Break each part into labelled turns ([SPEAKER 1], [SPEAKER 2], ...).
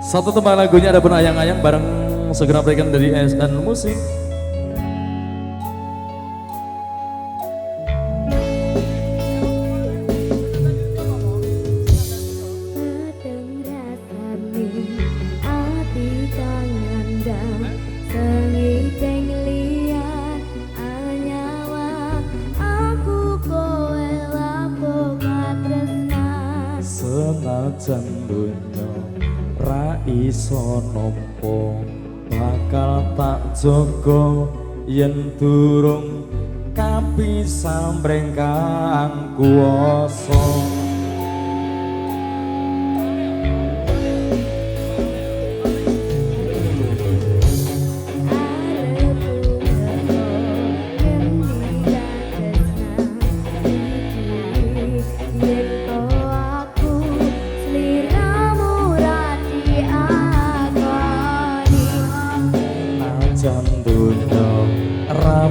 [SPEAKER 1] Satu tembang lagunya ada pun ayang-ayang bareng segenap rekan dari SN Musik. Senajan donya ra iso nampa bakal tak jaga yen durung kapisah mrengkang kuwasa.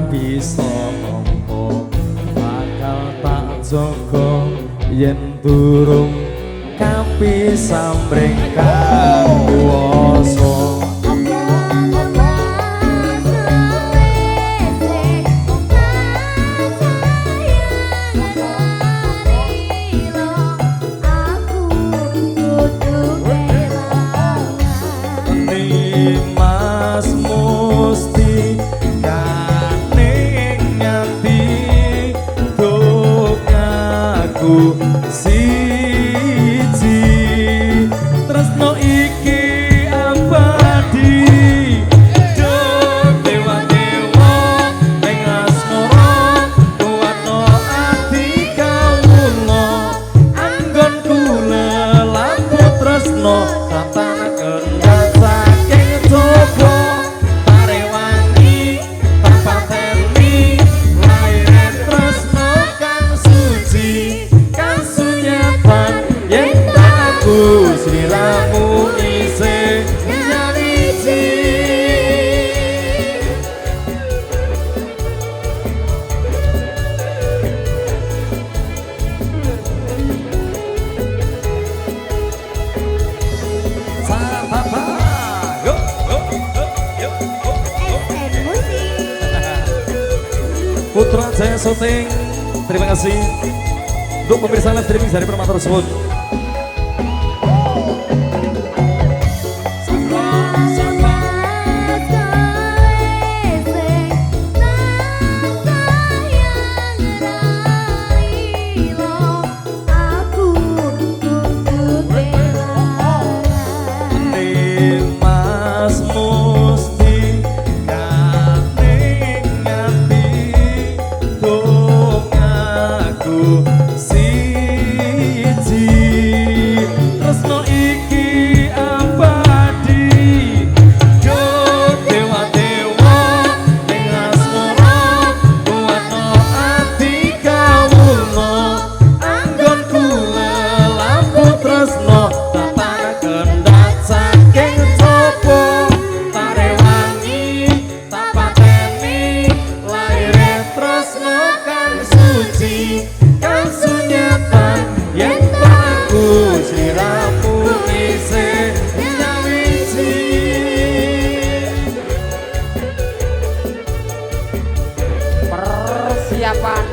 [SPEAKER 1] Bisa nampa bakal tak jaga yen durung kapisah mrengkang kuwasa. Siji tresno iki abadi do dewa-dewa ning asmara kuwatno ati kawula anggonku lelaku tresno tatanaken saking coba parewangi tapateni laire tresno kang suci sliramu isih nyawiji. Putra Jaya Syuting, terima kasih untuk pemirsa live streaming dari Permata tersebut.
[SPEAKER 2] Persiapan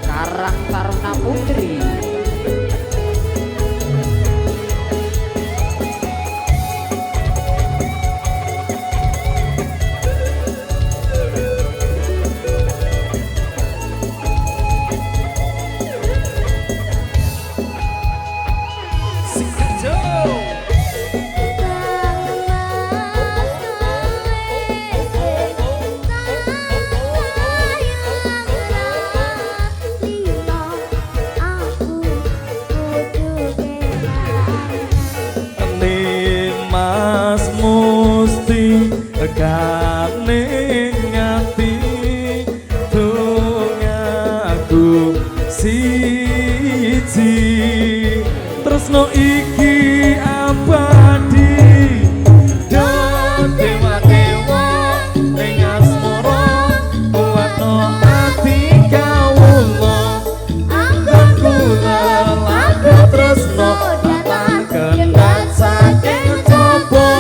[SPEAKER 2] Karang Taruna Putri.
[SPEAKER 1] Kaning ngati dongaku siji tresno iki abadi do dewa-dewa ning asmara kuwatno ati kawula anggonku laku tresno tak kendhat saking coba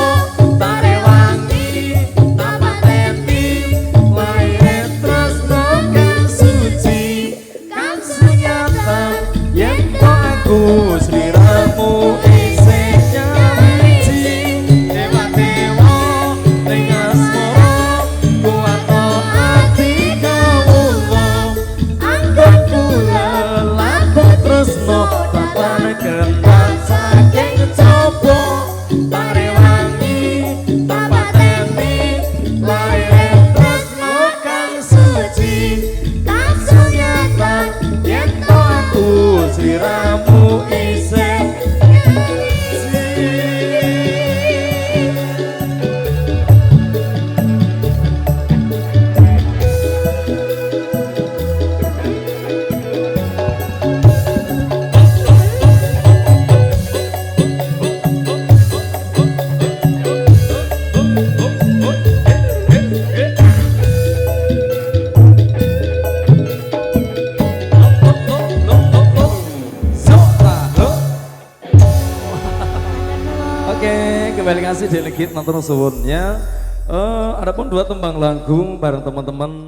[SPEAKER 1] kendang saking coba parewangi tanpa temi lahir tresno kang suci langsung nyata yen to aku sliramu isih kembali ngasih delegit nonton suwunnya. Adapun dua tembang lagu bareng teman-teman